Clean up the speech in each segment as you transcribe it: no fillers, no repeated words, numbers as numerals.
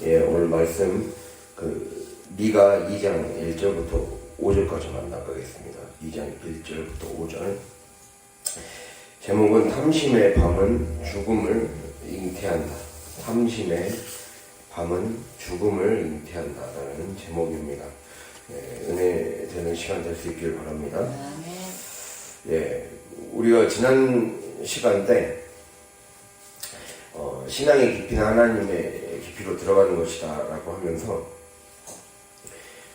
예, 오늘 말씀 미가 2장 1절부터 5절까지 만나보겠습니다. 2장 1절부터 5절. 제목은 탐심의 밤은 죽음을 잉태한다. 탐심의 밤은 죽음을 잉태한다라는 제목입니다. 예, 은혜 되는 시간 될 수 있길 바랍니다. 예, 우리가 지난 시간 때 신앙의 깊이는 하나님의 깊이로 들어가는 것이다 라고 하면서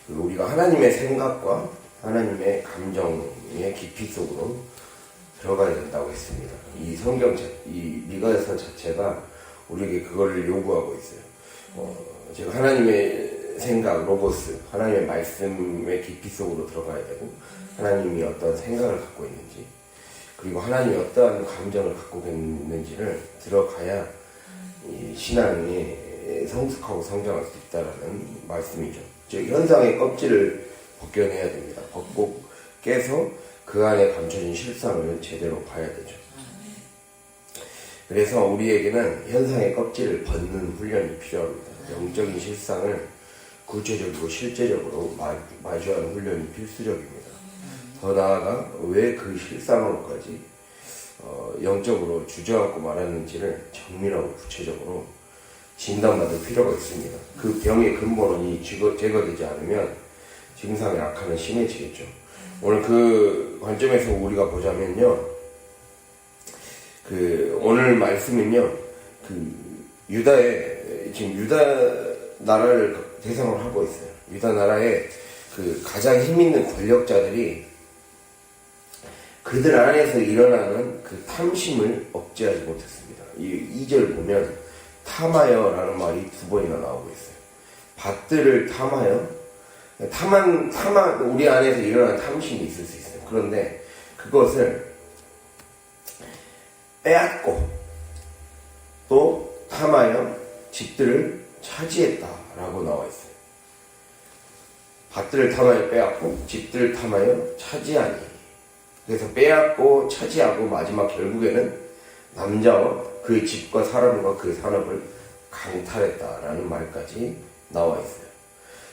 우리가 하나님의 생각과 하나님의 감정의 깊이 속으로 들어가야 된다고 했습니다. 이 성경, 이 미가서 자체가 우리에게 그걸 요구하고 있어요. 제가 하나님의 생각, 로고스, 하나님의 말씀의 깊이 속으로 들어가야 되고, 하나님이 어떤 생각을 갖고 있는지, 그리고 하나님이 어떠한 감정을 갖고 있는지를 들어가야 이 신앙이 성숙하고 성장할 수 있다는 말씀이죠. 즉 현상의 껍질을 벗겨내야 됩니다. 벗고 깨서 그 안에 감춰진 실상을 제대로 봐야 되죠. 그래서 우리에게는 현상의 껍질을 벗는 훈련이 필요합니다. 영적인 실상을 구체적이고 실제적으로 마주하는 훈련이 필수적입니다. 더 나아가 왜 그 실상으로까지 영적으로 주저앉고 말았는지를 정밀하고 구체적으로 진단받을 필요가 있습니다. 그 병의 근본이 제거되지 않으면 증상의 악화는 심해지겠죠. 오늘 그 관점에서 우리가 보자면요, 오늘 말씀은요, 지금 유다 나라를 대상으로 하고 있어요. 유다 나라의 가장 힘있는 권력자들이 그들 안에서 일어나는 그 탐심을 억제하지 못했습니다. 이 2절 보면 탐하여라는 말이 2번이나 나오고 있어요. 밭들을 탐하여, 우리 안에서 일어나는 탐심이 있을 수 있어요. 그런데 그것을 빼앗고 또 탐하여 집들을 차지했다라고 나와 있어요. 밭들을 탐하여 빼앗고 집들을 탐하여 차지하니. 그래서 빼앗고 차지하고 마지막 결국에는 남자와 그의 집과 사람과 그 산업을 강탈했다라는 말까지 나와 있어요.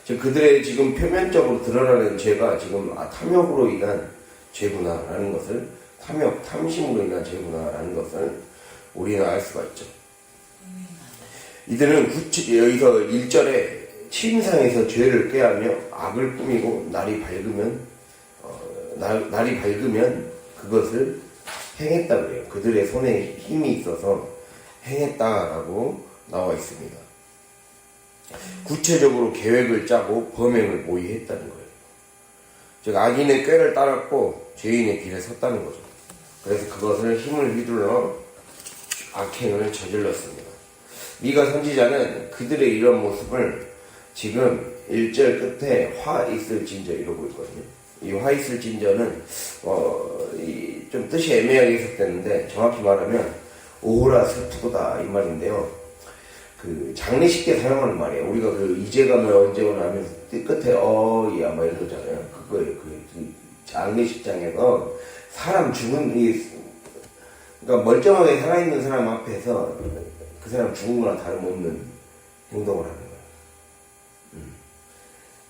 즉 그들의 지금 표면적으로 드러나는 죄가 지금 탐욕으로 인한 죄구나라는 것을, 탐심으로 인한 죄구나라는 것을 우리는 알 수가 있죠. 이들은 여기서 1절에 침상에서 죄를 꾀하며 악을 꾸미고 날이 밝으면 그것을 행했다 그래요. 그들의 손에 힘이 있어서 행했다라고 나와 있습니다. 구체적으로 계획을 짜고 범행을 모의했다는 거예요. 즉 악인의 꾀를 따랐고 죄인의 길에 섰다는 거죠. 그래서 그것을 힘을 휘둘러 악행을 저질렀습니다. 미가 선지자는 그들의 이런 모습을 지금 1절 끝에 화 있을진저 이러고 있거든요. 이 화 있을진저는 좀 뜻이 애매하게 해석됐는데 정확히 말하면 오호라 슬프다 이 말인데요. 장례식 때 사용하는 말이에요. 우리가 이제 가면 언제 오나 하면서 끝에 야 막 이러잖아요. 그거예요. 장례식장에서 사람 그러니까 멀쩡하게 살아있는 사람 앞에서 그 사람 죽은 거나 다름없는 행동을 하는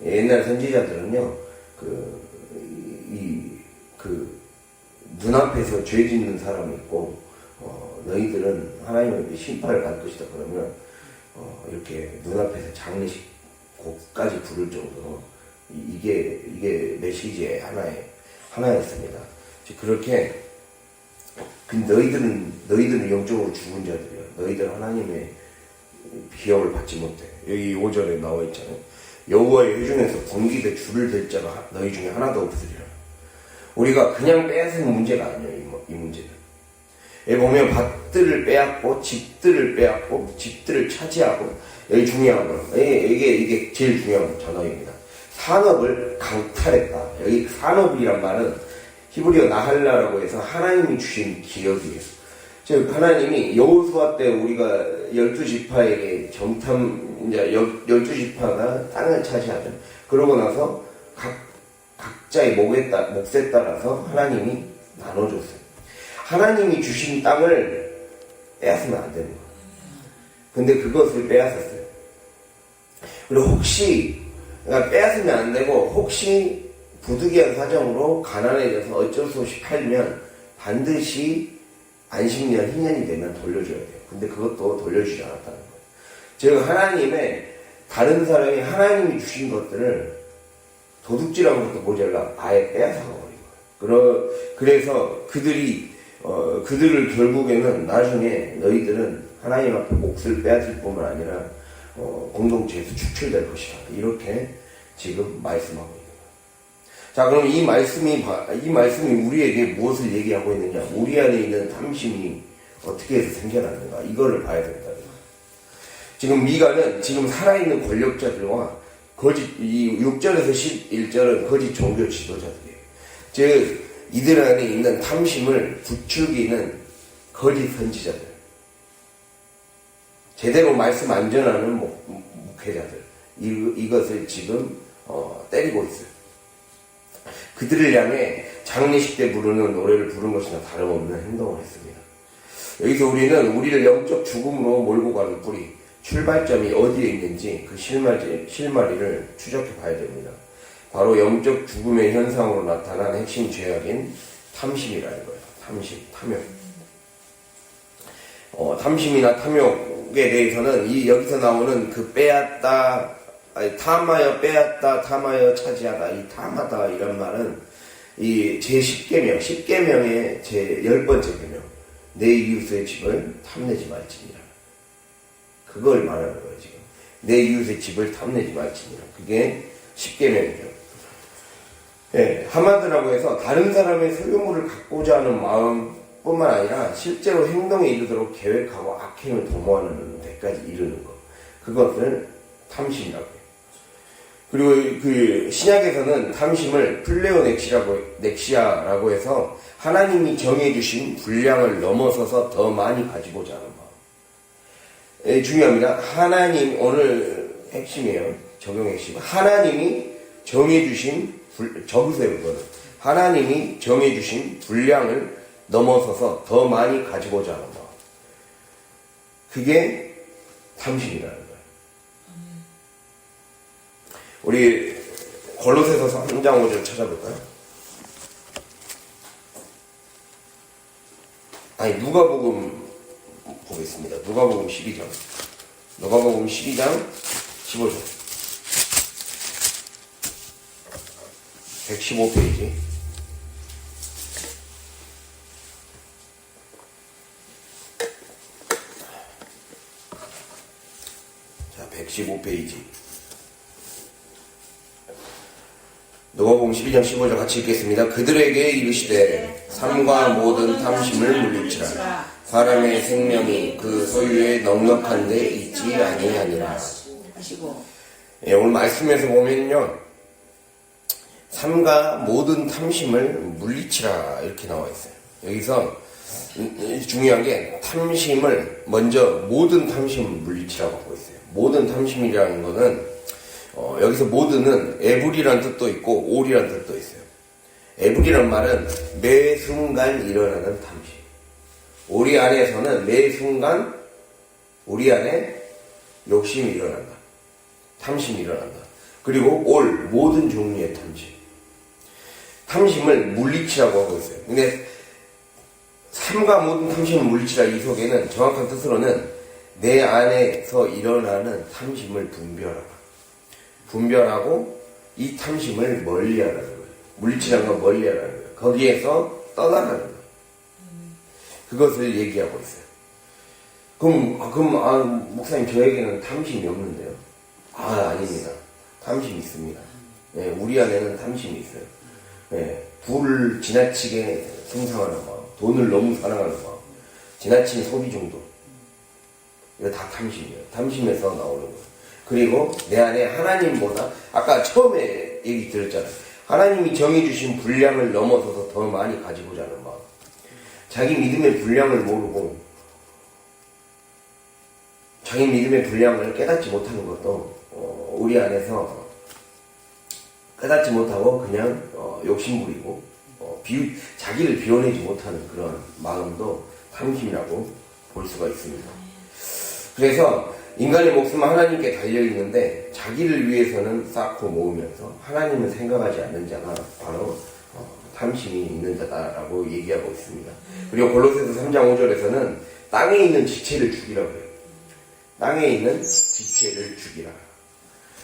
거예요. 옛날 선지자들은요, 눈앞에서 죄 짓는 사람이 있고, 너희들은 하나님의 심판을 받을 것이다 그러면, 이렇게 눈앞에서 장례식 곡까지 부를 정도로, 이게 메시지의 하나였습니다. 그렇게, 너희들은 영적으로 죽은 자들이야. 너희들 하나님의 기업을 받지 못해. 여기 5절에 나와 있잖아요. 여호와의 회중에서 번기되 줄을 댈 자가 너희 중에 하나도 없으리라. 우리가 그냥 빼앗은 문제가 아니에요. 이 문제는. 여기 보면 밭들을 빼앗고 집들을 빼앗고 집들을 차지하고, 여기 중요한 건 이게 제일 중요한 단어입니다. 산업을 강탈했다. 여기 산업이란 말은 히브리어 나할라라고 해서 하나님이 주신 기업이에요. 즉 하나님이 여호수아 때 우리가 12지파에게 이제 12지파가 땅을 차지하죠. 그러고 나서 각자의 몫에 따라서 하나님이 나눠줬어요. 하나님이 주신 땅을 빼앗으면 안 되는 거예요. 근데 그것을 빼앗았어요. 그리고 혹시 그러니까 빼앗으면 안 되고 혹시 부득이한 사정으로 가난해져서 어쩔 수 없이 팔면 반드시 안식년 희년이 되면 돌려줘야 돼요. 근데 그것도 돌려주지 않았다는 거예요. 즉 하나님의 다른 사람이 하나님이 주신 것들을 도둑질한 것도 모자라 아예 빼앗아 버린 거예요. 그래서 그들을 결국에는 나중에 너희들은 하나님 앞에 몫을 빼앗을 뿐만 아니라 공동체에서 축출될 것이다. 이렇게 지금 말씀하고 있는 거예요. 자, 그럼 이 말씀이 우리에게 무엇을 얘기하고 있느냐? 우리 안에 있는 탐심이 어떻게 해서 생겨났는가? 이거를 봐야 된다는 거예요. 지금 미가는 지금 살아있는 권력자들과 이 6절에서 11절은 거짓 종교 지도자들이에요. 즉, 이들 안에 있는 탐심을 부추기는 거짓 선지자들. 제대로 말씀 안 전하는 목회자들. 이것을 지금 때리고 있어요. 그들을 향해 장례식 때 부르는 노래를 부른 것이나 다름없는 행동을 했습니다. 여기서 우리는 우리를 영적 죽음으로 몰고 가는 뿌리, 출발점이 어디에 있는지 그 실마리를 추적해 봐야 됩니다. 바로 영적 죽음의 현상으로 나타난 핵심 죄악인 탐심이라는 거예요. 탐욕. 탐심이나 탐욕에 대해서는 여기서 나오는 그 탐하여 빼앗다, 탐하여 차지하다, 이 탐하다 이런 말은 이 제10계명, 10계명의 제10번째 계명, 내 이웃의 집을 탐내지 말지니라. 그걸 말하는 거예요, 지금. 내 이웃의 집을 탐내지 말지니라. 그게 10계명이죠. 네, 하마드라고 해서 다른 사람의 소유물을 갖고자 하는 마음뿐만 아니라 실제로 행동에 이르도록 계획하고 악행을 도모하는 데까지 이르는 것. 그것을 탐심이라고 해요. 그리고 그 신약에서는 탐심을 플레오넥시아라고 해서 하나님이 정해주신 분량을 넘어서서 더 많이 가지고자 하는 마음. 중요합니다. 하나님, 오늘 핵심이에요. 적용 핵심. 하나님이 정해주신 적으세요, 그거는. 하나님이 정해주신 분량을 넘어서서 더 많이 가지고자 하는 마음. 그게 탐심이라는 거예요. 우리 골로새서 3장 5절 찾아볼까요? 누가복음 보겠습니다. 누가복음 12장. 누가복음 12장 15절. 115페이지. 자, 115페이지. 누가복음 12장 15절 같이 읽겠습니다. 그들에게 이르시되 삶과 모든 탐심을 물리치라. 사람의 생명이 그 소유에 넉넉한 데 있지 아니하니라. 예, 오늘 말씀에서 보면요, 삶과 모든 탐심을 물리치라 이렇게 나와 있어요. 여기서 중요한 게 탐심을 먼저 모든 탐심을 물리치라고 하고 있어요. 모든 탐심이라는 거는 여기서 모든은 에브리란 뜻도 있고 올이란 뜻도 있어요. 에브리란 말은 매 순간 일어나는 탐심. 우리 안에서는 매 순간 우리 안에 욕심이 일어난다. 탐심이 일어난다. 그리고 올, 모든 종류의 탐심. 탐심을 물리치라고 하고 있어요. 근데 삶과 모든 탐심을 물리치라 이 속에는 정확한 뜻으로는 내 안에서 일어나는 탐심을 분별하고 이 탐심을 멀리하라는 거예요. 물리치라는 건 멀리하라는 거예요. 거기에서 떠나라는 거예요. 그것을 얘기하고 있어요. 그럼 목사님 저에게는 탐심이 없는데요? 아닙니다. 탐심이 있습니다. 네, 우리 안에는 탐심이 있어요. 네, 부를 지나치게 생상하는 마음, 돈을 너무 사랑하는 마음, 지나친 소비 중독, 이거 다 탐심이에요. 탐심에서 나오는 거예요. 그리고 내 안에 하나님보다 아까 처음에 얘기 드렸잖아요. 하나님이 정해주신 분량을 넘어서서 더 많이 가지고자 하는 마음. 자기 믿음의 분량을 모르고 자기 믿음의 분량을 깨닫지 못하는 것도 우리 안에서 깨닫지 못하고 그냥 욕심부리고 자기를 비워내지 못하는 그런 마음도 탐심이라고 볼 수가 있습니다. 그래서 인간의 목숨은 하나님께 달려있는데 자기를 위해서는 쌓고 모으면서 하나님은 생각하지 않는 자가 바로 탐심이 있는 자다라고 얘기하고 있습니다. 그리고 골로새서 3장 5절에서는 땅에 있는 지체를 죽이라고 해요. 땅에 있는 지체를 죽이라.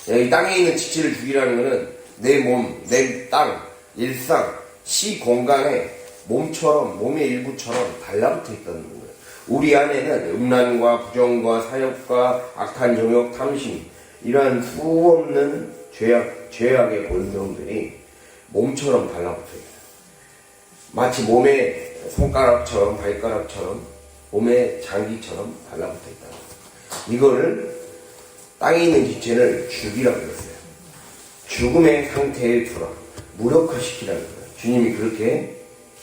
여기 땅에 있는 지체를 죽이라는 것은 내 몸, 내 땅, 일상, 시 공간에 몸처럼, 몸의 일부처럼 달라붙어 있다는 거예요. 우리 안에는 음란과 부정과 사욕과 악한 정욕, 탐심, 이러한 수없는 죄악의 본성들이 몸처럼 달라붙어 있어요. 마치 몸의 손가락처럼, 발가락처럼, 몸의 장기처럼 달라붙어 있다는 거예요. 이거를 땅에 있는 지체를 죽이라고 했어요. 죽음의 상태에 두라. 무력화시키라는 거예요. 주님이 그렇게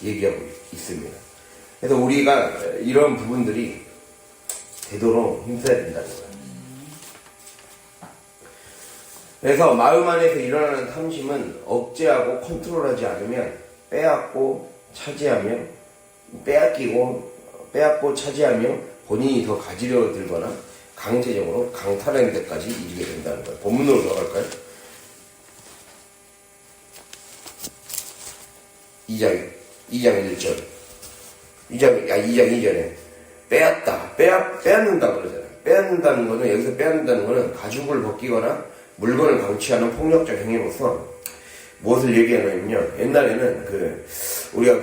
얘기하고 있습니다. 그래서 우리가 이런 부분들이 되도록 힘써야 된다는 거예요. 그래서 마음 안에서 일어나는 탐심은 억제하고 컨트롤하지 않으면 빼앗고 차지하며 빼앗고 차지하며 본인이 더 가지려 들거나 강제적으로 강탈하는 데까지 이르게 된다는 거예요. 본문으로 들어갈까요? 2장 1절. 2장 2절에 빼앗는다 그러잖아요. 빼앗는다는 거는, 여기서 빼앗는다는 거는 가죽을 벗기거나 물건을 강취하는 폭력적 행위로서 무엇을 얘기하냐면요. 옛날에는 우리가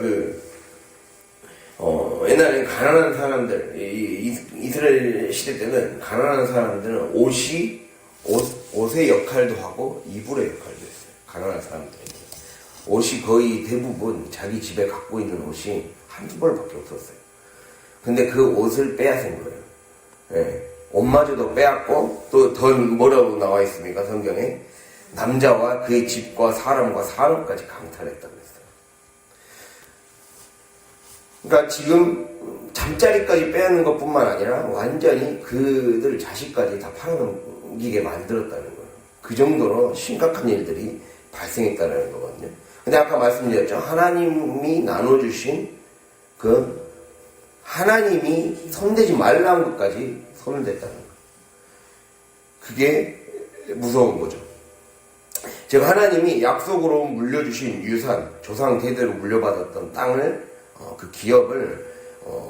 옛날에는 가난한 사람들, 이스라엘 시대 때는 가난한 사람들은 옷의 역할도 하고 이불의 역할도 했어요. 가난한 사람들이. 옷이 거의 대부분 자기 집에 갖고 있는 옷이 한두 벌밖에 없었어요. 근데 그 옷을 빼앗은 거예요. 예. 옷마저도 빼앗고, 또 더 뭐라고 나와 있습니까? 성경에. 남자와 그의 집과 사람과 산업까지 강탈했다고 했어요. 그러니까 지금 잠자리까지 빼앗는 것 뿐만 아니라 완전히 그들 자식까지 다 팔아넘기게 만들었다는 거예요. 그 정도로 심각한 일들이 발생했다는 거거든요. 근데 아까 말씀드렸죠. 하나님이 나눠주신 하나님이 손대지 말라는 것까지 손을 댔다는 거예요. 그게 무서운 거죠. 즉 하나님이 약속으로 물려주신 유산, 조상 대대로 물려받았던 땅을, 그 기업을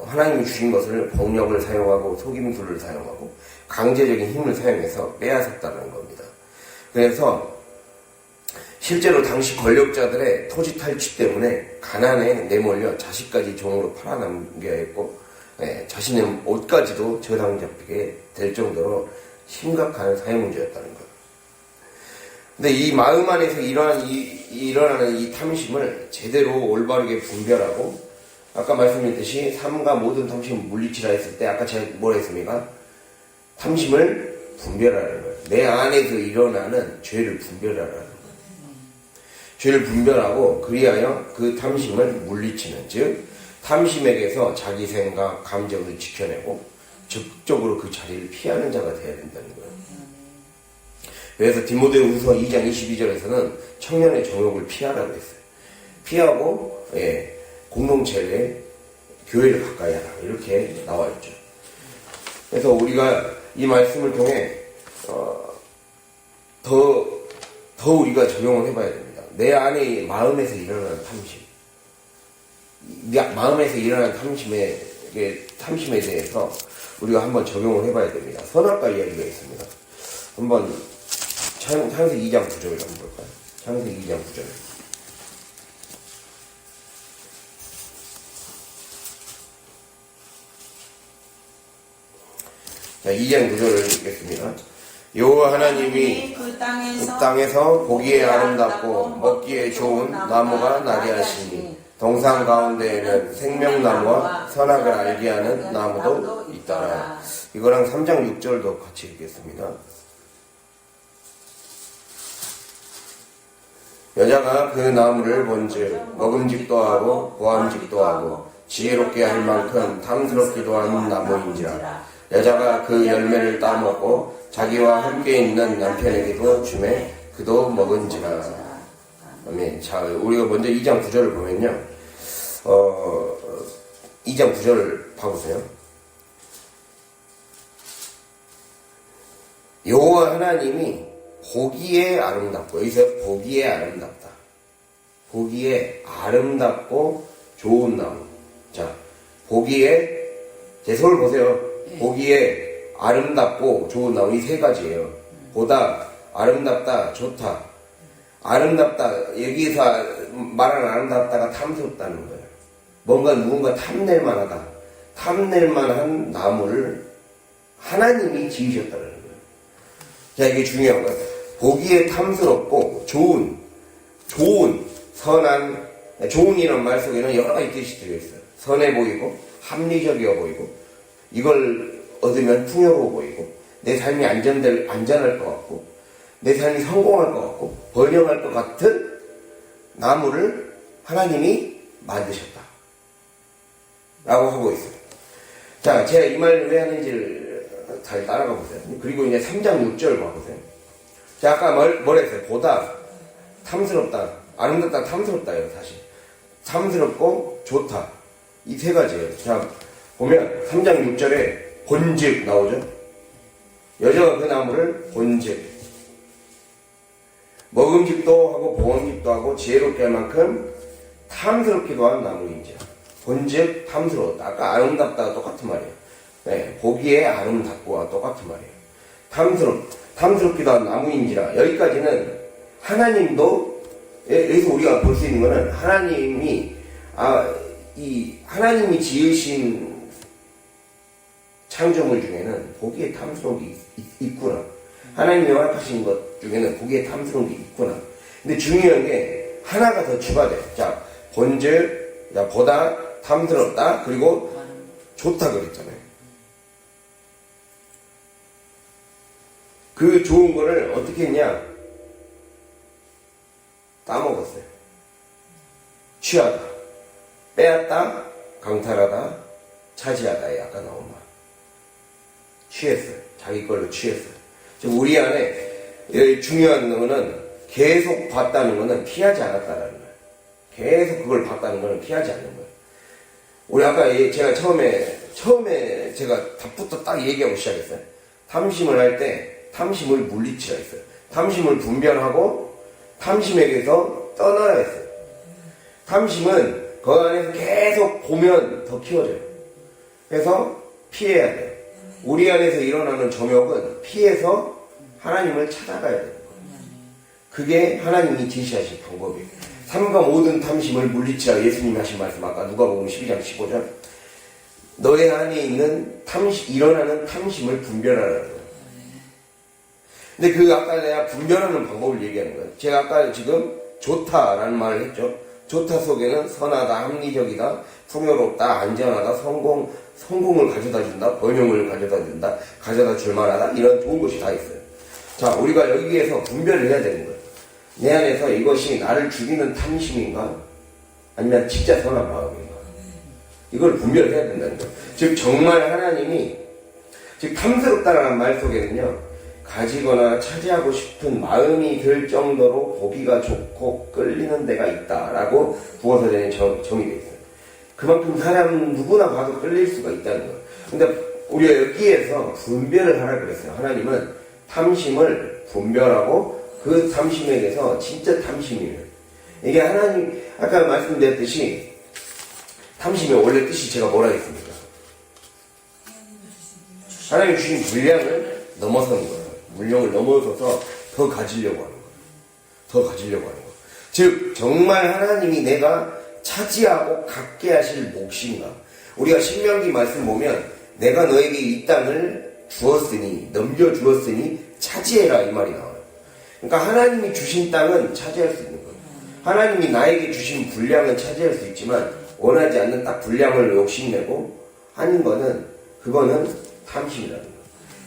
하나님이 주신 것을 폭력을 사용하고 속임수를 사용하고 강제적인 힘을 사용해서 빼앗았다는 겁니다. 그래서 실제로 당시 권력자들의 토지 탈취 때문에 가난에 내몰려 자식까지 종으로 팔아넘겨야 했고, 자신의 옷까지도 저당 잡히게 될 정도로 심각한 사회 문제였다는 거예요. 근데 이 마음 안에서 일어나는 이 탐심을 제대로 올바르게 분별하고, 아까 말씀드렸듯이 삶과 모든 탐심을 물리치라 했을 때 아까 제가 뭐라 했습니까? 탐심을 분별하라는 거예요. 내 안에서 일어나는 죄를 분별하라는 거예요. 죄를 분별하고 그리하여 그 탐심을 물리치는, 즉 탐심에게서 자기 생각, 감정을 지켜내고 적극적으로 그 자리를 피하는 자가 되어야 된다는 거예요. 그래서 디모데후서 2장 22절에서는 청년의 정욕을 피하라고 했어요. 피하고 공동체에 교회를 가까이 하라 이렇게 나와 있죠. 그래서 우리가 이 말씀을 통해 더 우리가 적용을 해봐야 됩니다. 내 안에 마음에서 일어나는 탐심, 마음에서 일어나는 탐심에 대해서 우리가 한번 적용을 해봐야 됩니다. 선악과 이야기가 있습니다. 한번 창세기 2장 9절을 한번 볼까요? 창세기 2장 9절. 자, 2장 9절을 읽겠습니다. 여호와 하나님이 그 땅에서 보기에 아름답고 먹기에 좋은 나무가 나게 하시니 동산 가운데에는 생명나무와 선악을 알게 하는 나무도 있더라. 이거랑 3장 6절도 같이 읽겠습니다. 여자가 그 나무를 본즉 먹음직도 하고 보암직도 하고 지혜롭게 할 만큼 탐스럽기도 한 나무인지라. 여자가 그 열매를 따먹고 자기와 함께 있는 남편에게도 주매 그도 먹은지라. 아멘. 자, 우리가 먼저 2장 9절을 보면요. 2장 9절을 봐보세요. 여호와 하나님이 보기에 아름답고, 여기서 보기에 아름답다. 보기에 아름답고 좋은 나무. 자, 보기에, 제 손을 보세요. 보기에 아름답고 좋은 나무, 이 세 가지예요. 보다, 아름답다, 좋다. 아름답다, 여기서 말하는 아름답다가 탐스럽다는 거예요. 뭔가 누군가 탐낼 만하다. 탐낼 만한 나무를 하나님이 지으셨다는 거예요. 자, 이게 중요한 거예요. 보기에 탐스럽고 좋은, 선한, 좋은이라는 말 속에는 여러 가지 뜻이 들어있어요. 선해 보이고, 합리적이어 보이고, 이걸 얻으면 풍요로워 보이고, 내 삶이 안전할 것 같고, 내 삶이 성공할 것 같고, 번영할 것 같은 나무를 하나님이 만드셨다. 라고 하고 있어요. 자, 제가 이 말을 왜 하는지를 잘 따라가 보세요. 그리고 이제 3장 6절 봐보세요. 자, 아까 뭐라 했어요? 보다, 탐스럽다, 아름답다, 탐스럽다예요, 사실. 탐스럽고 좋다. 이 세 가지예요. 자, 보면 3장 6절에 본즉 나오죠? 여자가 그 나무를 본즉. 먹음직도 하고 보온직도 하고 지혜롭게 할 만큼 탐스럽기도 한 나무인지라. 본즉 탐스러웠다. 아까 아름답다가 똑같은 말이에요. 네, 보기에 아름답고와 똑같은 말이에요. 탐스럽기도 한 나무인지라. 여기까지는 하나님도, 여기서 우리가 볼 수 있는 거는 하나님이 지으신 창조물 중에는 보기에 탐스러운 게 있구나. 하나님이 허락하신 것 중에는 보기에 탐스러운 게 있구나. 근데 중요한 게 하나가 더 추가돼. 자, 본즉, 보다, 탐스럽다, 그리고 좋다 그랬잖아요. 그 좋은 거를 어떻게 했냐? 따먹었어요. 취하다, 빼앗다, 강탈하다, 차지하다에 아까 나온 말. 취했어요. 자기 걸로 취했어요. 지금 우리 안에 중요한 거는 계속 봤다는 거는 피하지 않았다라는 거예요. 계속 그걸 봤다는 거는 피하지 않는 거예요. 우리 아까 제가 처음에 제가 답부터 딱 얘기하고 시작했어요. 탐심을 할 때 탐심을 물리치라 했어요. 탐심을 분별하고 탐심에게서 떠나라 했어요. 탐심은 그 안에서 계속 보면 더 키워져요. 그래서 피해야 돼요. 우리 안에서 일어나는 점역은 피해서 하나님을 찾아가야 되는 거예요. 그게 하나님이 제시하신 방법이에요. 삼가 모든 탐심을 물리치라. 예수님이 하신 말씀 아까 누가복음 12장 15절. 너의 안에 있는 일어나는 탐심을 분별하라는 거예요. 근데 아까 내가 분별하는 방법을 얘기하는 거예요. 제가 아까 지금 좋다라는 말을 했죠. 좋다 속에는 선하다, 합리적이다, 풍요롭다, 안전하다, 성공을 가져다 준다, 번영을 가져다 준다, 가져다 줄 만하다, 이런 좋은 것이 다 있어요. 자, 우리가 여기에서 분별을 해야 되는 거예요. 내 안에서 이것이 나를 죽이는 탐심인가? 아니면 진짜 선한 마음인가? 이걸 분별해야 된다는 거예요. 즉, 정말 하나님이, 탐스럽다라는 말 속에는요, 가지거나 차지하고 싶은 마음이 들 정도로 보기가 좋고 끌리는 데가 있다라고 부어서전에 정의되어 있어요. 그만큼 사람 누구나 봐도 끌릴 수가 있다는 거예요. 근데 우리가 여기에서 분별을 하라 그랬어요. 하나님은 탐심을 분별하고 그 탐심에게서 진짜 탐심이에요. 이게 하나님, 아까 말씀드렸듯이 탐심의 원래 뜻이 제가 뭐라 했습니까? 하나님 주신 분량을 넘어서는 거예요. 물량을 넘어서서 더 가지려고 하는 거예요. 더 가지려고 하는 거예요. 즉, 정말 하나님이 내가 차지하고 갖게 하실 몫인가? 우리가 신명기 말씀 보면 내가 너에게 이 땅을 주었으니, 넘겨주었으니 차지해라 이 말이 나와요. 그러니까 하나님이 주신 땅은 차지할 수 있는 거예요. 하나님이 나에게 주신 분량은 차지할 수 있지만 원하지 않는 딱 분량을 욕심내고 하는 거는 그거는 탐심이라는 거예요.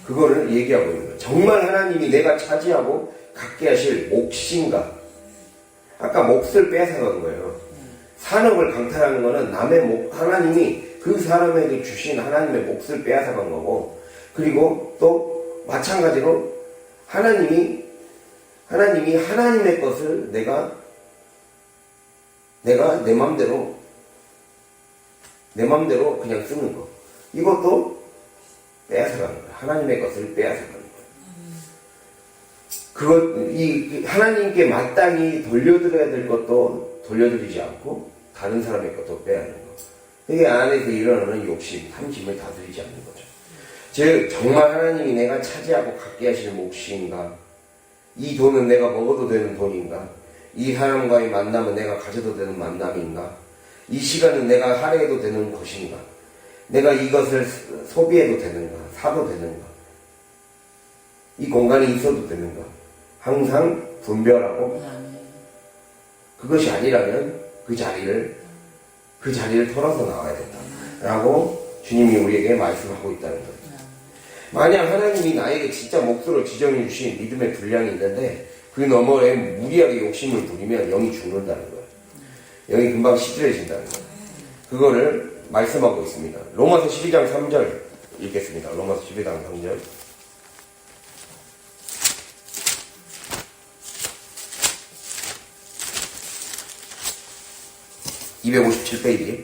그거를 얘기하고 있는 거예요. 정말 하나님이 내가 차지하고 갖게 하실 몫인가? 아까 몫을 빼앗아간 거예요. 산업을 강탈하는 거는 남의 하나님이 그 사람에게 주신 하나님의 몫을 빼앗아간 거고, 그리고 또 마찬가지로 하나님이 하나님의 것을 내가 내 맘대로 그냥 쓰는 거. 이것도 빼앗아가는 거예요. 하나님의 것을 빼앗아가는 거예요. 하나님께 마땅히 돌려드려야 될 것도 돌려드리지 않고 다른 사람의 것도 빼앗는 거. 그게 안에서 일어나는 욕심, 탐심을 다스리지 않는 거죠. 즉 정말 하나님이 내가 차지하고 갖게 하실 몫인가? 이 돈은 내가 먹어도 되는 돈인가? 이 사람과의 만남은 내가 가져도 되는 만남인가? 이 시간은 내가 할애해도 되는 것인가? 내가 이것을 소비해도 되는가? 사도 되는가? 이 공간에 있어도 되는가? 항상 분별하고 그것이 아니라면 그 자리를 털어서 나와야 된다라고 주님이 우리에게 말씀하고 있다는 거예요. 만약 하나님이 나에게 진짜 몫으로 지정해 주신 믿음의 분량이 있는데 그 너머에 무리하게 욕심을 부리면 영이 죽는다는 거예요. 영이 금방 시들해진다는 거예요. 그거를 말씀하고 있습니다. 로마서 12장 3절 읽겠습니다. 로마서 12장 3절. 257페이지.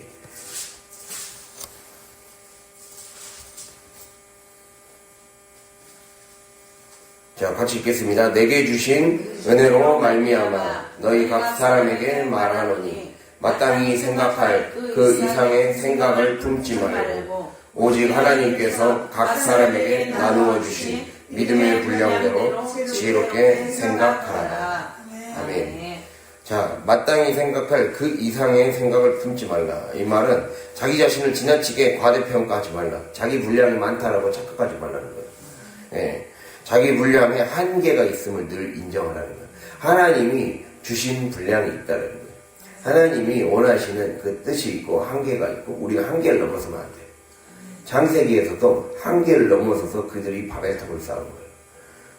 자, 같이 읽겠습니다. 내게 주신 은혜로 말미암아 너희 각 사람에게 말하노니 마땅히 생각할 그 이상의 생각을 품지 말고 오직 하나님께서 각 사람에게 나누어 주신 믿음의 분량대로 지혜롭게 생각하라. 아멘. 자, 마땅히 생각할 그 이상의 생각을 품지 말라. 이 말은 자기 자신을 지나치게 과대평가하지 말라. 자기 분량이 많다라고 착각하지 말라는 거예요. 예. 자기 분량에 한계가 있음을 늘 인정하라는 거예요. 하나님이 주신 분량이 있다는 거예요. 하나님이 원하시는 그 뜻이 있고 한계가 있고 우리가 한계를 넘어서면 안 돼요. 창세기에서도 한계를 넘어서서 그들이 바벨탑을 쌓은 거예요.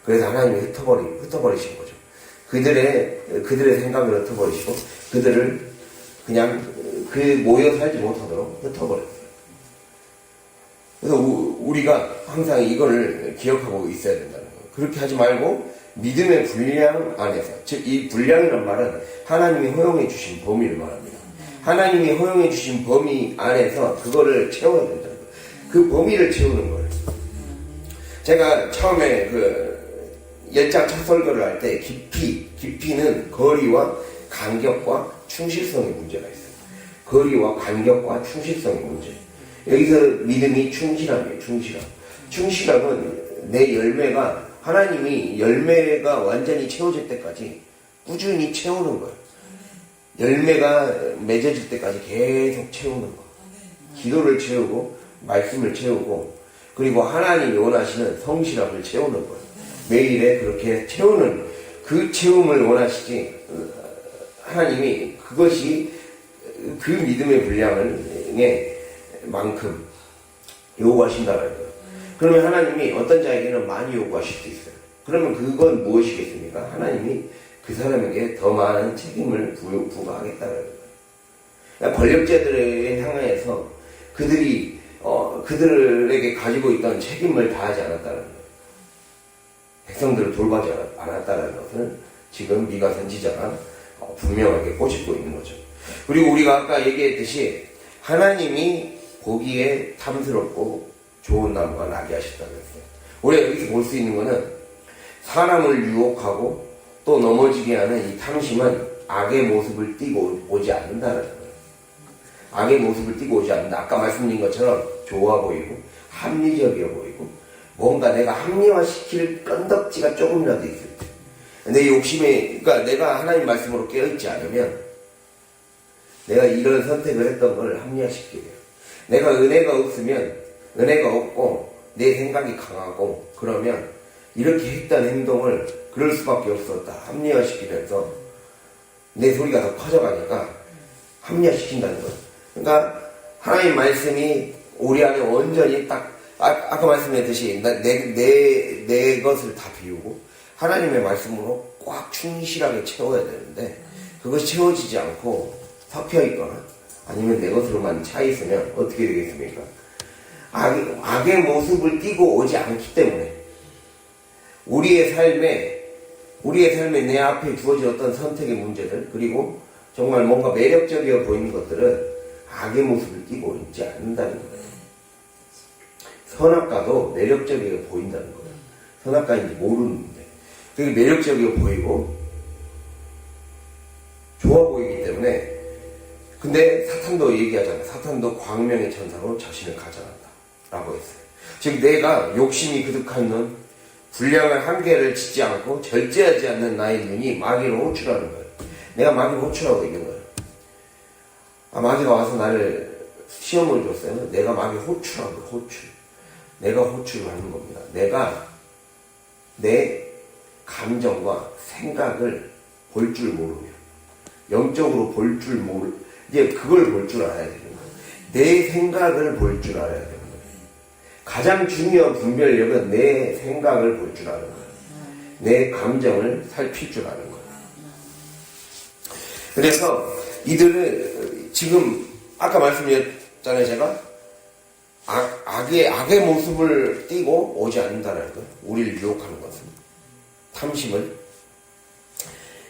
그래서 하나님이 흩어버리신 거죠. 그들의 생각을 흩어버리시고 그들을 그냥 모여 살지 못하도록 흩어버렸어요. 그래서 우리가 항상 이걸 기억하고 있어야 된다는 거예요. 그렇게 하지 말고 믿음의 분량 안에서, 즉 이 분량이란 말은 하나님이 허용해 주신 범위를 말합니다. 하나님이 허용해 주신 범위 안에서 그거를 채워야 된다는 거예요. 그 범위를 채우는 거예요. 제가 처음에 열장 첫 설교를 할 때 깊이는 거리와 간격과 충실성의 문제가 있어요. 거리와 간격과 충실성의 문제. 여기서 믿음이 충실함이에요. 충실함은 내 열매가 하나님이 열매가 완전히 채워질 때까지 꾸준히 채우는 거예요. 열매가 맺어질 때까지 계속 채우는 거. 기도를 채우고 말씀을 채우고 그리고 하나님이 원하시는 성실함을 채우는 거예요. 매일에 그렇게 채우는 그 채움을 원하시지 하나님이 그것이 그 믿음의 분량에 만큼 요구하신다는 거예요. 그러면 하나님이 어떤 자에게는 많이 요구하실 수 있어요. 그러면 그건 무엇이겠습니까? 하나님이 그 사람에게 더 많은 책임을 부과하겠다는 거예요. 그러니까 권력자들에 향해서 그들에게 가지고 있던 책임을 다하지 않았다는 거예요. 백성들을 돌봐지 않았다는 것을 지금 미가 선지자가 분명하게 꼬집고 있는 거죠. 그리고 우리가 아까 얘기했듯이 하나님이 보기에 탐스럽고 좋은 나무가 나게 하셨다고 했어요. 우리가 여기서 볼 수 있는 것은 사람을 유혹하고 또 넘어지게 하는 이 탐심은 악의 모습을 띠고 오지 않는다는 거예요. 악의 모습을 띠고 오지 않는다. 아까 말씀드린 것처럼 좋아 보이고 합리적이어 보이고 뭔가 내가 합리화시킬 건덕지가 조금이라도 있을 때 내 욕심에 그러니까 내가 하나님 말씀으로 깨어있지 않으면 내가 이런 선택을 했던 걸 합리화시키게 돼요. 내가 은혜가 없으면 은혜가 없고 내 생각이 강하고 그러면 이렇게 했던 행동을 그럴 수밖에 없었다. 합리화시키면서 내 소리가 더 커져가니까 합리화시킨다는 거예요. 그러니까 하나님 말씀이 우리 안에 온전히 딱 아까 말씀했듯이 내 것을 다 비우고 하나님의 말씀으로 꽉 충실하게 채워야 되는데 그것이 채워지지 않고 섞여 있거나 아니면 내 것으로만 차 있으면 어떻게 되겠습니까? 악의 모습을 띠고 오지 않기 때문에 우리의 삶에 내 앞에 주어진 어떤 선택의 문제들 그리고 정말 뭔가 매력적이어 보이는 것들은 악의 모습을 띠고 있지 않는다는 거예요. 선악과도 매력적이어 보인다는 거예요. 선악과인지 모르는데 되게 매력적이어 보이고 좋아 보이기 때문에. 근데 사탄도 얘기하잖아요. 사탄도 광명의 천사로 자신을 가장한다 라고 했어요. 즉 내가 욕심이 그득한 눈, 불량한 한계를 짓지 않고 절제하지 않는 나의 눈이 마귀로 호출하는 거예요. 내가 마귀로 호출하고 있는 거예요. 마귀가 와서 나를 시험을 줬어요. 내가 마귀 호출한 거예요. 호출. 내가 호출을 하는 겁니다. 내가 내 감정과 생각을 볼 줄 모르면, 영적으로 볼 줄 이제 그걸 볼 줄 알아야 되는 거예요. 내 생각을 볼 줄 알아야 되는 거예요. 가장 중요한 분별력은 내 생각을 볼 줄 아는 거예요. 내 감정을 살필 줄 아는 거예요. 그래서 이들은 지금 아까 말씀드렸잖아요. 제가 악의 모습을 띠고 오지 않는다는 거예요. 우리를 유혹하는 것은 탐심을.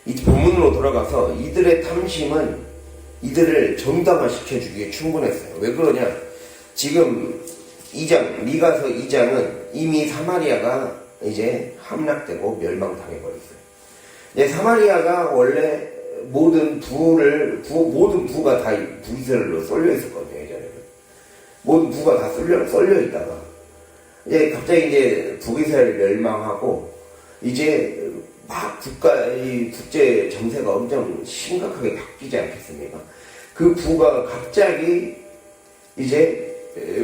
이 본문으로 돌아가서 이들의 탐심은 이들을 정당화시켜주기에 충분했어요. 왜 그러냐? 지금 2장, 미가서 2장은 이미 사마리아가 이제 함락되고 멸망당해버렸어요. 이제 사마리아가 원래 모든 부가 다 북이스라엘로 쏠려 있었거든요, 예전에는. 모든 부가 다 쏠려 있다가, 이제 갑자기 이제 북이스라엘 멸망하고, 이제 막 국제 정세가 엄청 심각하게 바뀌지 않겠습니까? 그 부가 갑자기 이제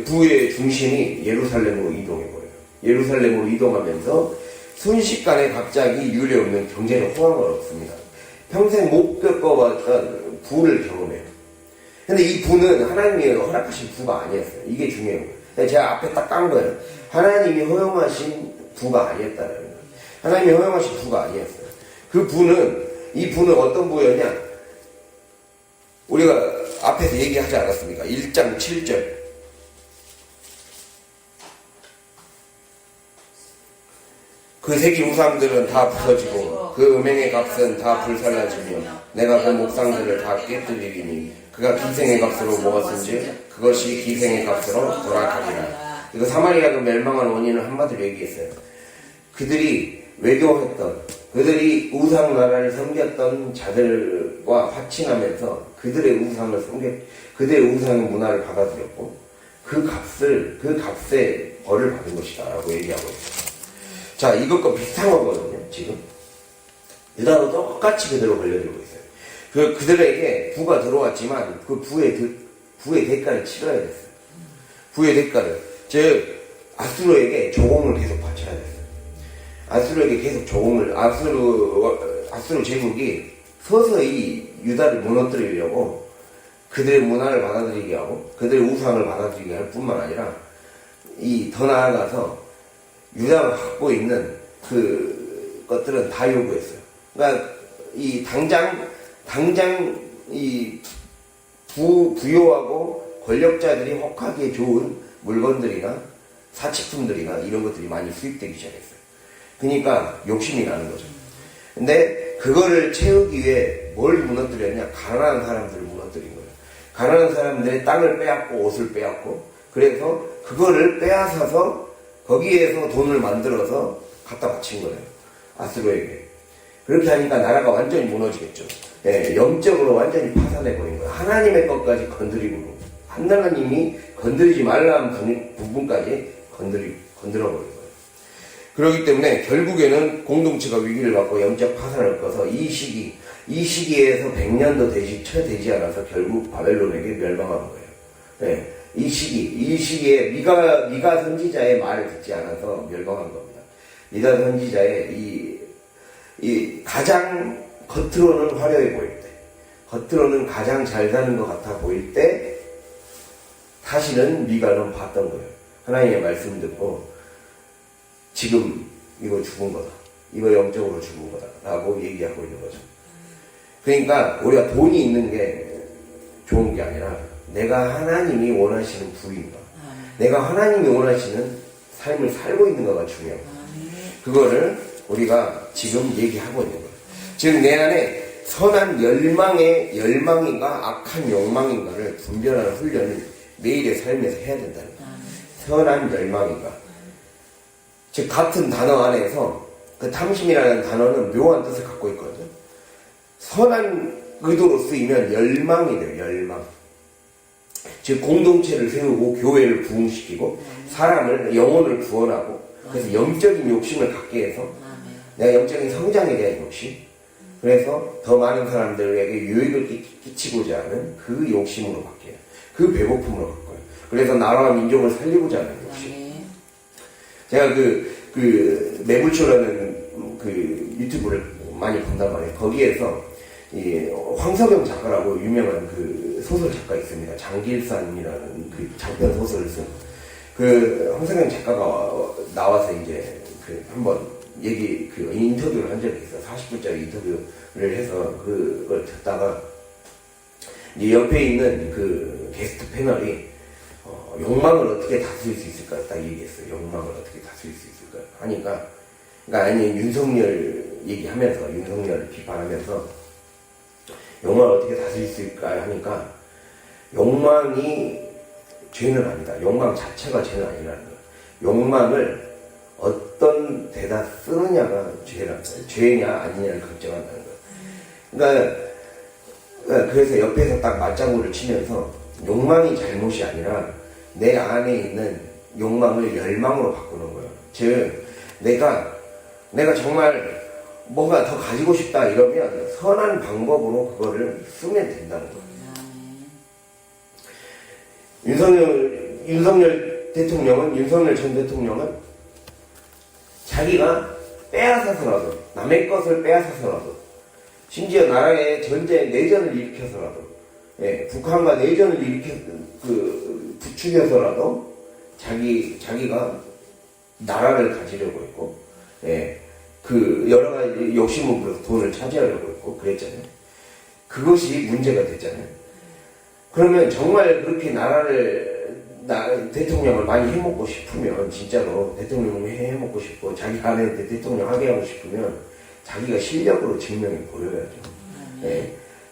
부의 중심이 예루살렘으로 이동해버려요. 예루살렘으로 이동하면서 순식간에 갑자기 유례 없는 경제적 호황을 얻습니다. 평생 못 겪어봤던 부를 경험해요. 근데 이 부는 하나님이 허락하신 부가 아니었어요. 이게 중요해요. 제가 앞에 딱 깐 거예요. 하나님이 허용하신 부가 아니었다는 거예요. 하나님이 허용하신 부가 아니었어요. 이 부는 어떤 부였냐? 우리가 앞에서 얘기하지 않았습니까? 1장 7절. 그 새끼 우상들은 다 부서지고 그 음행의 값은 다 불살라지며 내가 그 목상들을 다 깨뜨리리니 그가 기생의 값으로 모았은지 그것이 기생의 값으로 돌아가리라. 이거 사마리아가 멸망한 원인을 한마디로 얘기했어요. 그들이 외교했던, 그들이 우상 나라를 섬겼던 자들과 파친하면서 그들의 그들의 우상의 문화를 받아들였고 그 값에 벌을 받은 것이다 라고 얘기하고 있어요. 자, 이것과 비슷한 거거든요, 지금. 유다도 똑같이 그대로 걸려들고 있어요. 그들에게 부가 들어왔지만, 그 부의 대가를 치러야 됐어요. 부의 대가를. 즉, 아수르에게 조공을 계속 바쳐야 됐어요. 아수르에게 계속 아수르 제국이 서서히 유다를 무너뜨리려고 그들의 문화를 받아들이게 하고, 그들의 우상을 받아들이게 할 뿐만 아니라, 더 나아가서, 유다가 갖고 있는 그 것들은 다 요구했어요. 그러니까 당장 부요하고 권력자들이 혹하기에 좋은 물건들이나 사치품들이나 이런 것들이 많이 수입되기 시작했어요. 그러니까 욕심이 나는 거죠. 근데 그거를 채우기 위해 뭘 무너뜨렸냐? 가난한 사람들을 무너뜨린 거예요. 가난한 사람들의 땅을 빼앗고 옷을 빼앗고, 그래서 그거를 빼앗아서 거기에서 돈을 만들어서 갖다 바친 거예요. 아수르에게. 그렇게 하니까 나라가 완전히 무너지겠죠. 예, 영적으로 완전히 파산해버린 거예요. 하나님의 것까지 건드리고, 하나님이 건드리지 말라는 부분까지 건드려버린 거예요. 그렇기 때문에 결국에는 공동체가 위기를 받고 영적 파산을 겪어서 이 시기에서 100년도 채 되지 않아서 결국 바벨론에게 멸망한 거예요. 예. 이 시기에 미가 선지자의 말을 듣지 않아서 멸망한 겁니다. 미가 선지자의 이 가장 겉으로는 화려해 보일 때, 겉으로는 가장 잘 사는 것 같아 보일 때, 사실은 미가는 봤던 거예요. 하나님의 말씀 듣고, 지금 이거 죽은 거다. 이거 영적으로 죽은 거다. 라고 얘기하고 있는 거죠. 그러니까 우리가 돈이 있는 게 좋은 게 아니라, 내가 하나님이 원하시는 부인가, 내가 하나님이 원하시는 삶을 살고 있는가가 중요해요. 그거를 우리가 지금 얘기하고 있는 거예요. 즉 내 안에 선한 열망인가 악한 욕망인가를 분별하는 훈련을 매일의 삶에서 해야 된다는 거예요. 선한 열망인가. 즉 같은 단어 안에서 그 탐심이라는 단어는 묘한 뜻을 갖고 있거든요. 선한 의도로 쓰이면 열망이 돼요. 열망. 즉 공동체를 세우고 교회를 부흥시키고 사람을 영혼을 구원하고 그래서 영적인 욕심을 갖게 해서 내가 영적인 성장에 대한 욕심 그래서 더 많은 사람들에게 유익을 끼치고자 하는 그 욕심으로 바뀌어요. 그 배고픔으로 바뀌어요. 그래서 나라와 민족을 살리고자 하는 욕심. 제가 그 매불쇼라는 그 유튜브를 많이 본단 말이에요. 거기에서 이 황석영 작가라고 유명한 그 소설 작가 있습니다. 장길산이라는 그 장편 소설을 쓴 그 황석영 작가가 나와서 이제 그 한번 그 인터뷰를 한 적이 있어요. 40분짜리 인터뷰를 해서 그걸 듣다가 이 옆에 있는 그 게스트 패널이 욕망을 어떻게 다스릴 수 있을까 딱 얘기했어요. 욕망을 어떻게 다스릴 수 있을까 하니까 그러니까 아니 윤석열 얘기하면서 윤석열을 비판하면서 욕망을 어떻게 다스릴 수 있을까 하니까 욕망이 죄는 아니다. 욕망 자체가 죄는 아니라는 거예요. 욕망을 어떤 데다 쓰느냐가 죄냐 아니냐를 결정한다는 거예요. 그러니까 그래서 옆에서 딱 맞장구를 치면서 욕망이 잘못이 아니라 내 안에 있는 욕망을 열망으로 바꾸는 거예요. 즉 내가 정말 뭔가 더 가지고 싶다 이러면 선한 방법으로 그거를 쓰면 된다는 거예요. 윤석열 전 대통령은 자기가 빼앗아서라도 남의 것을 빼앗아서라도 심지어 나라의 전쟁 내전을 일으켜서라도 북한과 내전을 부추겨서라도 자기가 나라를 가지려고 했고 그 여러 가지 욕심을 부려서 돈을 차지하려고 했고 그랬잖아요. 그것이 문제가 됐잖아요. 그러면 정말 그렇게 대통령을 많이 해먹고 싶으면 진짜로 대통령을 해먹고 싶고 자기 안에 대통령 하게 하고 싶으면 자기가 실력으로 증명해 보여야죠.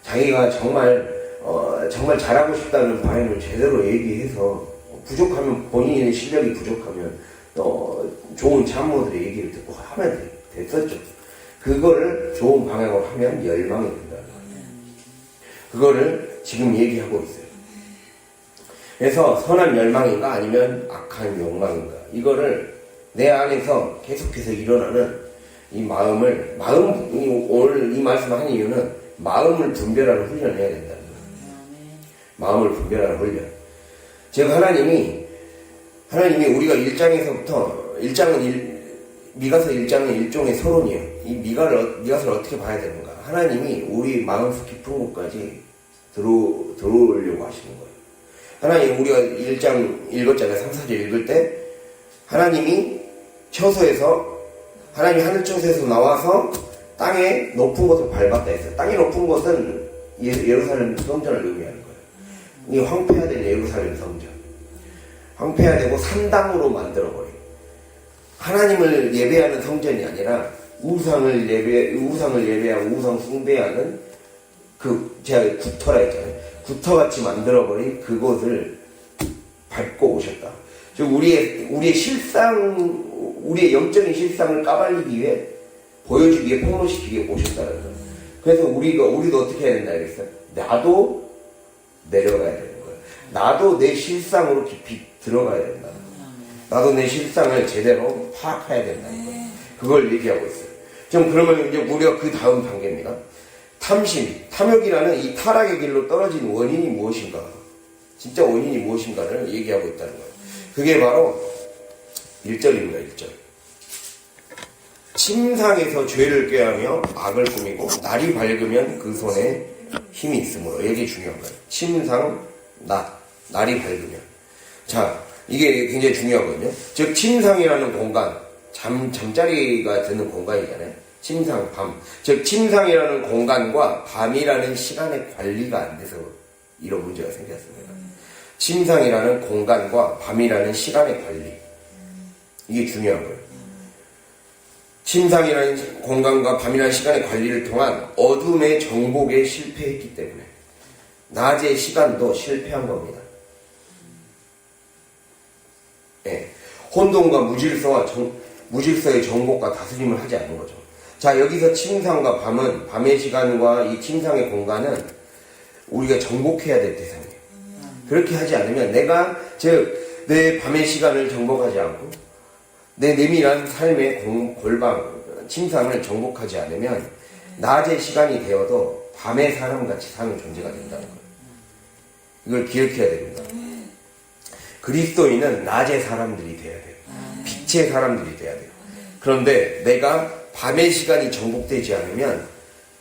자기가 정말 잘하고 싶다는 바람을 제대로 얘기해서 부족하면 본인의 실력이 부족하면 좋은 참모들의 얘기를 듣고 하면 됐었죠. 그거를 좋은 방향으로 하면 열망이 된다는 거예요. 그거를 지금 얘기하고 있어요. 그래서 선한 열망인가 아니면 악한 욕망인가 이거를 내 안에서 계속해서 일어나는 이 오늘 이 말씀을 한 이유는 마음을 분별하는 훈련을 해야 된다는 거예요. 마음을 분별하는 훈련. 즉 하나님이 우리가 1장은 미가서 1장은 일종의 서론이에요. 이 미가서를 어떻게 봐야 되는가? 하나님이 우리 마음속 깊은 곳까지 들어오려고 하시는 거예요. 하나님 우리가 1장 읽었잖아요. 3, 4절 읽을 때 하나님이 하늘 처소에서 나와서 땅의 높은 곳을 밟았다 했어요. 땅의 높은 곳은 예루살렘 성전을 의미하는 거예요. 이 황폐화된 예루살렘 성전. 황폐화되고 산당으로 만들어버린 하나님을 예배하는 성전이 아니라 우상을 예배하고 우상 숭배하는 제가 구터라 했잖아요. 구터같이 만들어버린 그곳을 밟고 오셨다. 즉 우리의 실상, 우리의 영적인 실상을 까발리기 위해 보여주기 위해 폭로시키기 위해 오셨다는 거예요. 그래서 우리도 어떻게 해야 된다 그랬어요? 나도 내려가야 되는 거예요. 나도 내 실상으로 깊이 들어가야 된다. 나도 내 실상을 제대로 파악해야 된다는 거예요. 그걸 얘기하고 있어요. 좀 그러면 이제 우리가 그 다음 단계입니다. 탐욕이라는 이 타락의 길로 떨어진 원인이 무엇인가? 진짜 원인이 무엇인가를 얘기하고 있다는 거예요. 그게 바로 1절입니다. 1절. 침상에서 죄를 꾀하며 악을 꾸미고 날이 밝으면 그 손에 힘이 있으므로. 이게 중요한 거예요. 침상, 날이 밝으면. 자, 이게 굉장히 중요하거든요. 즉 침상이라는 공간, 잠자리가 드는 공간이잖아요. 침상, 밤. 즉 침상이라는 공간과 밤이라는 시간의 관리가 안 돼서 이런 문제가 생겼습니다. 침상이라는 공간과 밤이라는 시간의 관리. 이게 중요한 거예요. 침상이라는 공간과 밤이라는 시간의 관리를 통한 어둠의 정복에 실패했기 때문에 낮의 시간도 실패한 겁니다. 네. 혼돈과 무질서와 무질서의 정복과 다스림을 하지 않는 거죠. 자, 여기서 침상과 밤은, 밤의 시간과 이 침상의 공간은 우리가 정복해야 될 대상이에요. 그렇게 하지 않으면 내 밤의 시간을 정복하지 않고 내 내밀한 삶의 침상을 정복하지 않으면 낮의 시간이 되어도 밤의 사람같이 사는 존재가 된다는 거예요. 이걸 기억해야 됩니다. 그리스도인은 낮의 사람들이 돼야 돼요. 빛의 사람들이 돼야 돼요. 그런데 내가 밤의 시간이 정복되지 않으면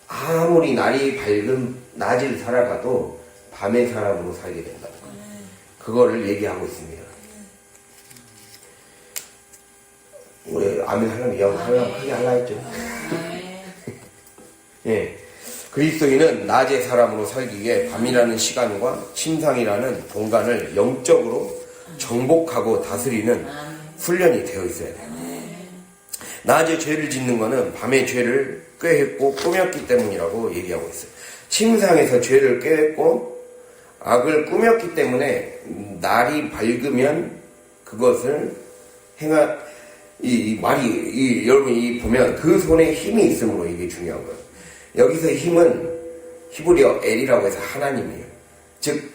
아무리 날이 밝은 낮을 살아가도 밤의 사람으로 살게 된다는 거예요. 그거를 얘기하고 있습니다. 우리 아멘 하려면 크게 하려 했죠. 예. 그리스도인은 낮의 사람으로 살기 위해 밤이라는 시간과 침상이라는 공간을 영적으로 정복하고 다스리는 훈련이 되어 있어야 돼요. 낮에 죄를 짓는 것은 밤에 죄를 꾀했고 꾸몄기 때문이라고 얘기하고 있어요. 침상에서 죄를 꾀했고 악을 꾸몄기 때문에 날이 밝으면 그것을 여러분이 보면 그 손에 힘이 있으므로 이게 중요한 거예요. 여기서 힘은 히브리어 엘이라고 해서 하나님이에요. 즉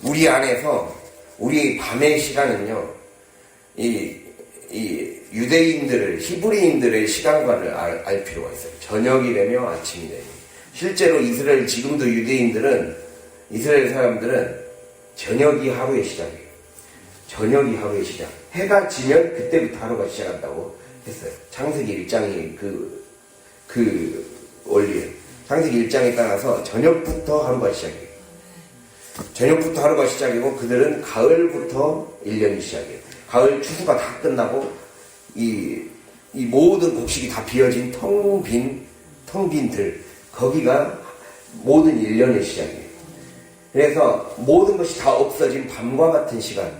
우리 안에서 우리 밤의 시간은요, 이 유대인들을, 히브리인들의 시간관을 알 필요가 있어요. 저녁이 되며 아침이 되며. 실제로 지금도 이스라엘 사람들은 저녁이 하루의 시작이에요. 저녁이 하루의 시작. 해가 지면 그때부터 하루가 시작한다고 했어요. 창세기 1장이 그 원리예요. 창세기 1장에 따라서 저녁부터 하루가 시작이에요. 저녁부터 하루가 시작이고 그들은 가을부터 1년이 시작이에요. 가을 추수가 다 끝나고 이 모든 곡식이 다 비어진 텅 빈 들, 거기가 모든 1년의 시작이에요. 그래서 모든 것이 다 없어진 밤과 같은 시간.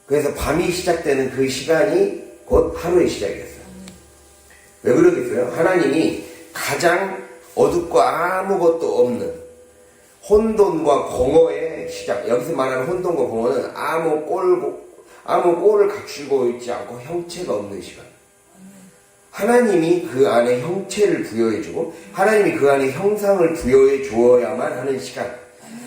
그래서 밤이 시작되는 그 시간이 곧 하루의 시작이 됐어요. 왜 그러겠어요? 하나님이 가장 어둡고 아무것도 없는 혼돈과 공허의 시작. 여기서 말하는 혼돈과 공허는 아무 꼴을 갖추고 있지 않고 형체가 없는 시간. 하나님이 그 안에 형체를 부여해주고 하나님이 그 안에 형상을 부여해 주어야만 하는 시간.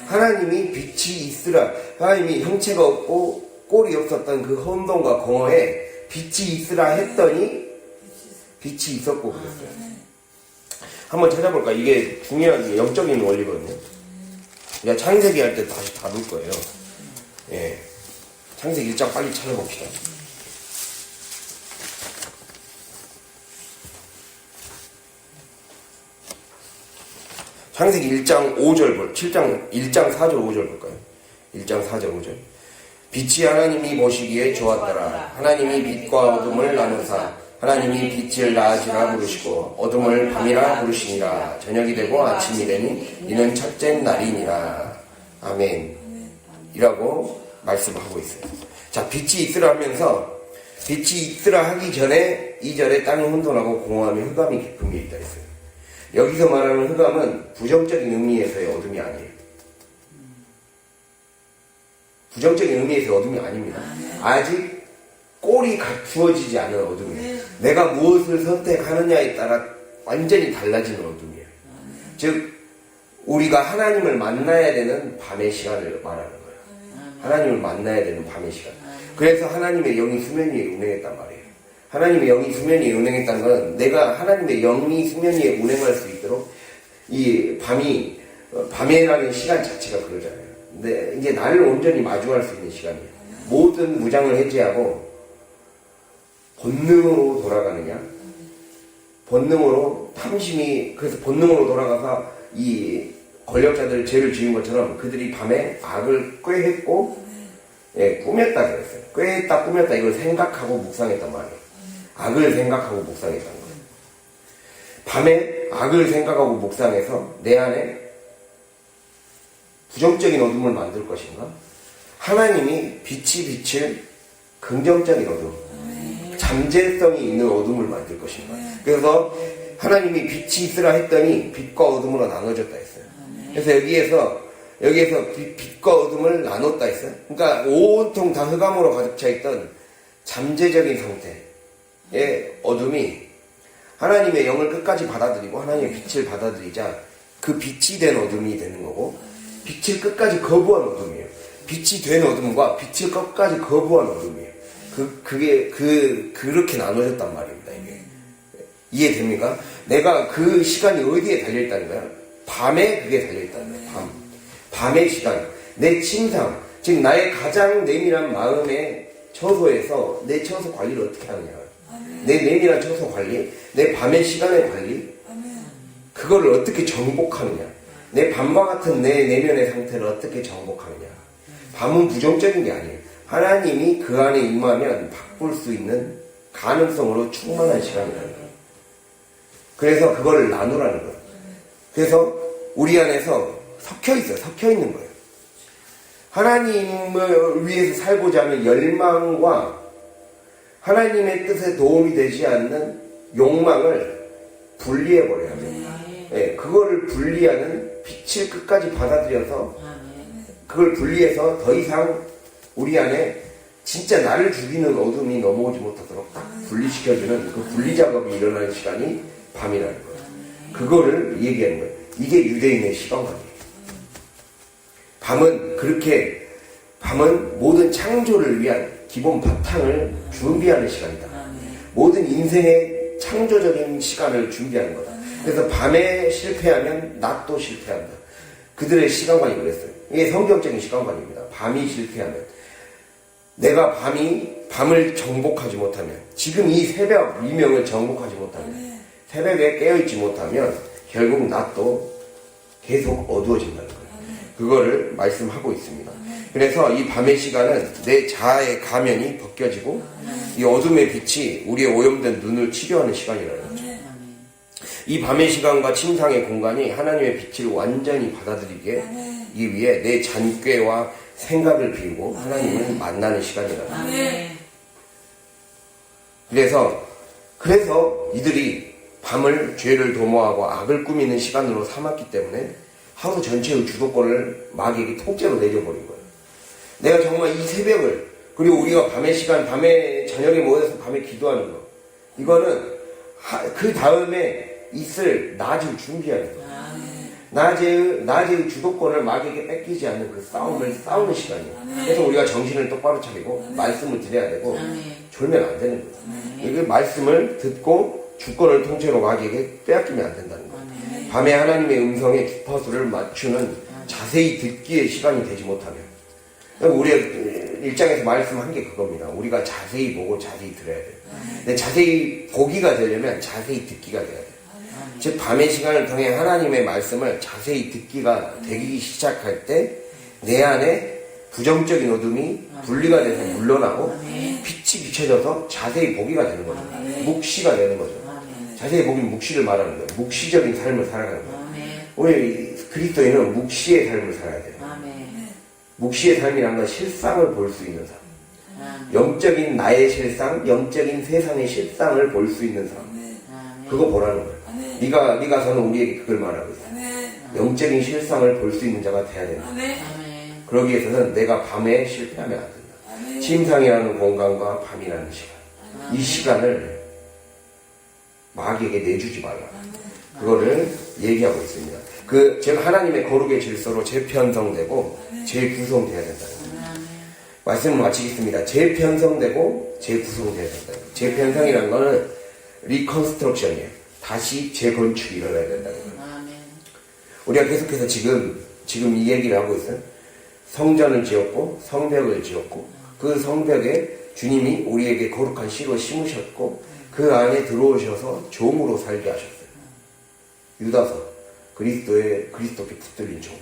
하나님이 빛이 있으라. 하나님이 형체가 없고 꼴이 없었던 그 혼돈과 공허에 빛이 있으라 했더니 빛이 있었고 그랬어요. 한번 찾아볼까? 이게 중요한 영적인 원리거든요. 그냥 창세기 할 때 다시 다룰 거예요. 예. 창세기 1장 빨리 찾아봅시다. 창세기 1장 4절 5절 볼까요? 1장 4절 5절. 빛이 하나님이 보시기에 좋았더라. 하나님이 빛과 어둠을 나누사 하나님이 빛을 낮이라 부르시고 어둠을 밤이라 부르시니라. 저녁이 되고 아침이 되니 이는 첫째 날이니라. 아멘. 이라고 말씀하고 있어요. 자, 빛이 있으라 하면서 빛이 있으라 하기 전에 2절에 땅이 혼돈하고 공허하며 흑암이 깊은 게 있다 했어요. 여기서 말하는 흑암은 부정적인 의미에서의 어둠이 아니에요. 부정적인 의미에서의 어둠이 아닙니다. 아직 꼴이 갖추어지지 않은 어둠이에요. 내가 무엇을 선택하느냐에 따라 완전히 달라지는 어둠이에요. 즉 우리가 하나님을 만나야 되는 밤의 시간을 말하는 거예요. 하나님을 만나야 되는 밤의 시간. 그래서 하나님의 영이 수면 위에 운행했단 말이에요. 하나님의 영이 수면 위에 운행했다는 건 내가 하나님의 영이 수면 위에 운행할 수 있도록 이 밤이라는 시간 자체가 그러잖아요. 근데 이제 나를 온전히 마주할 수 있는 시간이에요. 모든 무장을 해제하고 본능으로 돌아가느냐? 본능으로 그래서 본능으로 돌아가서 이 권력자들 죄를 지은 것처럼 그들이 밤에 악을 꾀했고 꾸몄다 그랬어요. 꾀했다 꾸몄다 이걸 생각하고 묵상했단 말이에요. 악을 생각하고 묵상했다는 거예요. 밤에 악을 생각하고 묵상해서 내 안에 부정적인 어둠을 만들 것인가? 하나님이 빛이 비칠 긍정적인 어둠, 잠재성이 있는 어둠을 만들 것인가? 그래서 하나님이 빛이 있으라 했더니 빛과 어둠으로 나눠졌다 했어요. 그래서 여기에서 빛과 어둠을 나눴다 했어요. 그러니까 온통 다 흑암으로 가득 차 있던 잠재적인 상태, 어둠이 하나님의 영을 끝까지 받아들이고 하나님의 빛을 받아들이자 그 빛이 된 어둠이 되는 거고, 빛을 끝까지 거부한 어둠이에요. 빛이 된 어둠과 빛을 끝까지 거부한 어둠이에요. 그렇게 나눠졌단 말입니다, 이게. 이해됩니까? 내가 그 시간이 어디에 달려있다는 거야? 밤에 그게 달려있다는 거야, 밤의 시간. 내 침상, 즉 나의 가장 내밀한 마음의 처소에서 내 처소 관리를 어떻게 하느냐. 내 내밀한 처소 관리, 내 밤의 시간의 관리, 그거를 어떻게 정복하느냐. 내 밤과 같은 내 내면의 상태를 어떻게 정복하느냐. 밤은 부정적인 게 아니에요. 하나님이 그 안에 임하면 바꿀 수 있는 가능성으로 충만한 시간이라는 거예요. 그래서 그거를 나누라는 거예요. 그래서 우리 안에서 섞여 있어요. 섞여 있는 거예요. 하나님을 위해서 살고자 하는 열망과 하나님의 뜻에 도움이 되지 않는 욕망을 분리해버려야 돼요. 네, 그거를 분리하는 빛을 끝까지 받아들여서 그걸 분리해서 더 이상 우리 안에 진짜 나를 죽이는 어둠이 넘어오지 못하도록 딱 분리시켜주는 그 분리 작업이 일어나는 시간이 밤이라는 거예요. 그거를 얘기하는 거예요. 이게 유대인의 시간관이에요. 밤은 모든 창조를 위한 기본 바탕을 준비하는 시간이다. 모든 인생의 창조적인 시간을 준비하는 거다. 그래서 밤에 실패하면 낮도 실패한다. 그들의 시간관이 그랬어요. 이게 성경적인 시간관입니다. 밤이 실패하면, 내가 밤을 정복하지 못하면, 지금 이 새벽 미명을 정복하지 못하면, 새벽에 깨어있지 못하면 결국 낮도 계속 어두워진다는 거예요. 그거를 말씀하고 있습니다. 그래서 이 밤의 시간은 내 자아의 가면이 벗겨지고 이 어둠의 빛이 우리의 오염된 눈을 치료하는 시간이라는 거죠. 이 밤의 시간과 침상의 공간이 하나님의 빛을 완전히 받아들이기 위해 내 잔꾀와 생각을 비우고 하나님을 만나는 시간이라는 거예요. 그래서 이들이 밤을 죄를 도모하고 악을 꾸미는 시간으로 삼았기 때문에 하루 전체의 주도권을 마귀에게 통째로 내줘버린 거예요. 내가 정말 이 새벽을, 그리고 우리가 밤의 시간, 밤에 저녁에 모여서 밤에 기도하는 거, 이거는 그 다음에 있을 낮을 준비하는 거예요. 낮의 주도권을 마귀에게 뺏기지 않는 그 싸우는 시간이에요. 그래서 우리가 정신을 똑바로 차리고 말씀을 드려야 되고 졸면 안 되는 거예요. 이게 말씀을 듣고 주권을 통째로 마귀에게 빼앗기면 안 된다는 거예요. 밤에 하나님의 음성에 주파수를 맞추는 자세히 듣기의 시간이 되지 못하면, 우리의 일장에서 말씀한 게 그겁니다. 우리가 자세히 보고 자세히 들어야 돼요. 근데 자세히 보기가 되려면 자세히 듣기가 돼야 돼요. 즉 밤의 시간을 통해 하나님의 말씀을 자세히 듣기가 되기 시작할 때 내 안에 부정적인 어둠이 분리가 돼서 물러나고 빛이 비춰져서 자세히 보기가 되는 거죠. 묵시가 되는 거죠. 자세히 보기는 묵시를 말하는 거예요. 묵시적인 삶을 살아가는 거예요. 우리 그리스도인은 묵시의 삶을 살아야 돼요. 묵시의 삶이란 건 실상을 볼 수 있는 삶. 영적인 나의 실상, 영적인 세상의 실상을 볼 수 있는 삶. 그거 보라는 거예요. 미가서는 우리에게 그걸 말하고 있어요. 영적인 실상을 볼 수 있는 자가 돼야 된다. 그러기 위해서는 내가 밤에 실패하면 안 된다. 침상이라는 공간과 밤이라는 시간. 이 시간을 마귀에게 내주지 말라. 그거를 얘기하고 있습니다. 제가 하나님의 거룩의 질서로 재편성되고 재구성돼야 된다는 거예요. 말씀을 마치겠습니다. 재편성되고 재구성돼야 된다는 거예요. 재편성이라는 거는 리컨스트럭션이에요. 다시 재건축이 일어나야 된다는 거예요. 우리가 계속해서 지금 이 얘기를 하고 있어요. 성전을 지었고 성벽을 지었고 그 성벽에 주님이 우리에게 거룩한 씨로 심으셨고 그 안에 들어오셔서 종으로 살게 하셨어요. 유다서, 그리스도께 붙들린 종.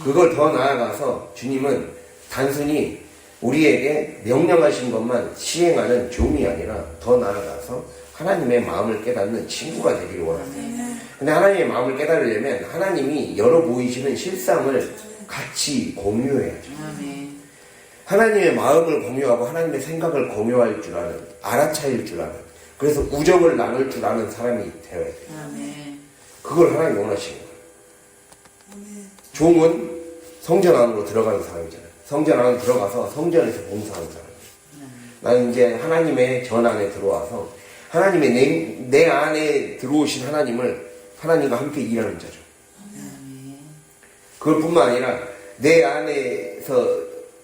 그걸 더 나아가서 주님은 단순히 우리에게 명령하신 것만 시행하는 종이 아니라 더 나아가서 하나님의 마음을 깨닫는 친구가 되기를 원하세요. 근데 하나님의 마음을 깨달으려면 하나님이 열어 보이시는 실상을 같이 공유해야죠. 하나님의 마음을 공유하고 하나님의 생각을 공유할 줄 아는, 알아차릴 줄 아는, 그래서 우정을 나눌 줄 아는 사람이 되어야 돼요. 그걸 하나님이 원하시는 거예요. 종은 성전 안으로 들어가는 사람이잖아요. 성전 안으로 들어가서 성전에서 봉사하는 사람이에요. 나는 이제 하나님의 전 안에 들어와서 하나님의 내 안에 들어오신 하나님과 함께 일하는 자죠. 그것뿐만 아니라 내 안에서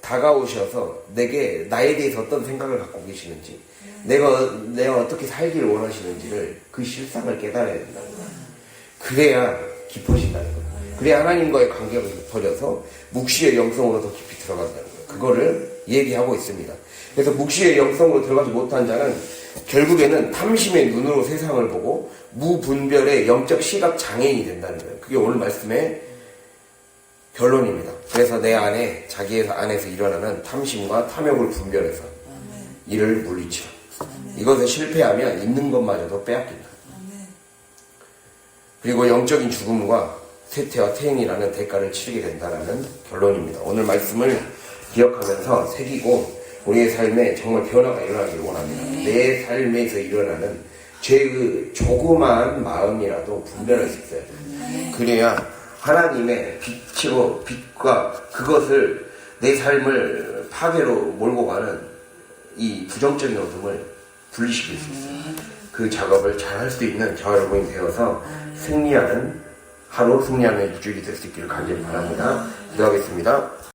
다가오셔서 내게 나에 대해서 어떤 생각을 갖고 계시는지, 내가 어떻게 살기를 원하시는지를 그 실상을 깨달아야 된다는 거예요. 그래야 깊어진다는 거예요. 그래야 하나님과의 관계가 깊어져서 묵시의 영성으로 더 깊이 들어간다는 거예요. 그거를 얘기하고 있습니다. 그래서 묵시의 영성으로 들어가지 못한 자는 결국에는 탐심의 눈으로 세상을 보고 무분별의 영적 시각 장애인이 된다는 거예요. 그게 오늘 말씀의 결론입니다. 그래서 내 안에 자기 안에서 일어나는 탐심과 탐욕을 분별해서 이를 물리쳐. 이것에 실패하면 있는 것마저도 빼앗긴다. 그리고 영적인 죽음과 쇠퇴와 퇴행이라는 대가를 치르게 된다는 결론입니다. 오늘 말씀을 기억하면서 새기고 우리의 삶에 정말 변화가 일어나기를 원합니다. 내 삶에서 일어나는 죄의 조그마한 마음이라도 분별할 수 있어야 돼요. 그래야 하나님의 빛과 그것을 내 삶을 파괴로 몰고 가는 이 부정적인 어둠을 분리시킬 수 있어요. 그 작업을 잘 할 수 있는 저와 여러분이 되어서 승리하는 하루, 승리하는 일주일이 될 수 있기를 간절히 바랍니다. 기도하겠습니다.